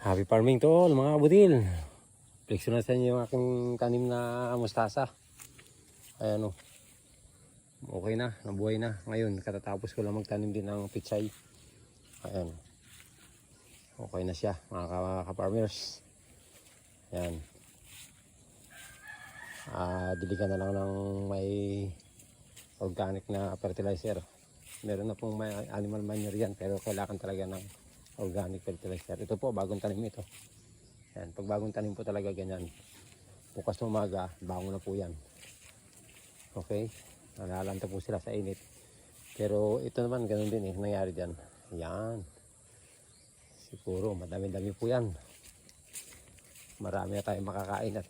Happy farming to all mga kabutil. Flexo na sa inyo yung aking tanim na mustasa. Ayan o. Okay na, nabuhay na. Ngayon, katatapos ko lang magtanim din ng pichay. Ayan. Okay na siya mga ka-farmers. Ayan. Diligan na lang ng may organic na fertilizer. Meron na pong may animal manure yan, pero kailangan talaga ng organic fertilizer. Ito po, bagong tanim ito. Yan, pag bagong tanim po talaga ganyan. Bukas ng umaga, bango na po yan. Okay? Nalalanta po sila sa init. Pero ito naman, ganun din nangyari dyan. Yan. Siguro, madami-dami po yan. Marami na tayong makakain at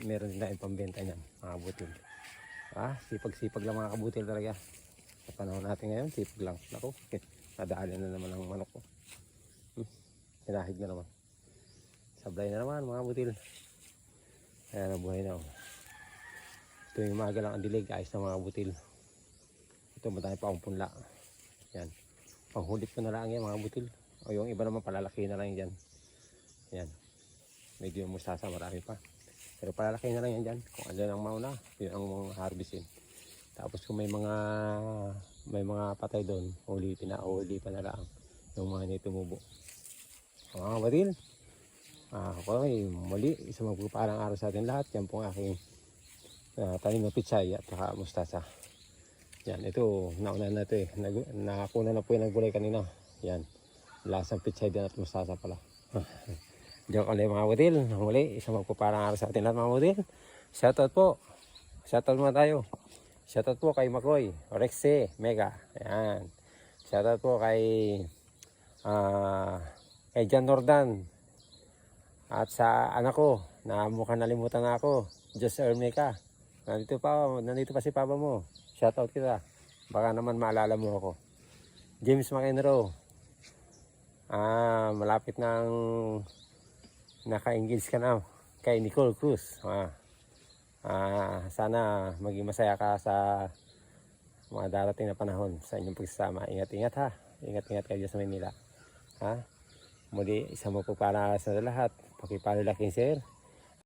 meron din tayong pambenta niyan, mga kabutil. Sipag-sipag lang mga kabutil talaga. Sa panahon natin ngayon, sipag lang. Naku, nadaalan na naman ang manok ko. Hinahig na naman. Sablay na naman mga butil. Ayan, nabuhay na. Ito yung umaga lang ang dilig. Ayos na mga butil. Ito madami pa akong punla. Yan. Panghulit ko na lang yan mga butil. O yung iba naman palalaki na lang yan. Yan. Medyo yung mustasa marami pa. Pero palalaki na lang yan dyan. Kung andyan ang mauna, yun ang mga harvestin. Tapos kung may mga patay doon, uli pa na lang yung mga hindi tumubo. Mga kabatil, okay, muli, isang magpuparang araw sa atin lahat. Yan po ang aking tanim na pichay at saka mustasa. Yan, ito, nauna na ito nakakuna na po yung nagbulay kanina. Yan, lasang pichay din at mustasa pala. Joke ulit mga kabatil, muli, isang magpuparang araw sa atin lahat mga kabatil. Shoutout po, shoutout muna tayo. Shoutout po kay Makoy, Rexe, Mega. Yan, shoutout po kay Jan Nordan at sa anak ko na mukhang nalimutan na ako, Diyos Ermeka. Nandito pa si papa mo. Shoutout kita, baka naman maalala mo ako. James McEnroe, malapit nang naka-engage ka na kay Nicole Cruz. Sana maging masaya ka sa mga darating na panahon sa inyong pagsasama. Ingat-ingat ha, ingat-ingat kayo sa Manila. Muli, isang mapagpala sa lahat. Pakipalo, like and share.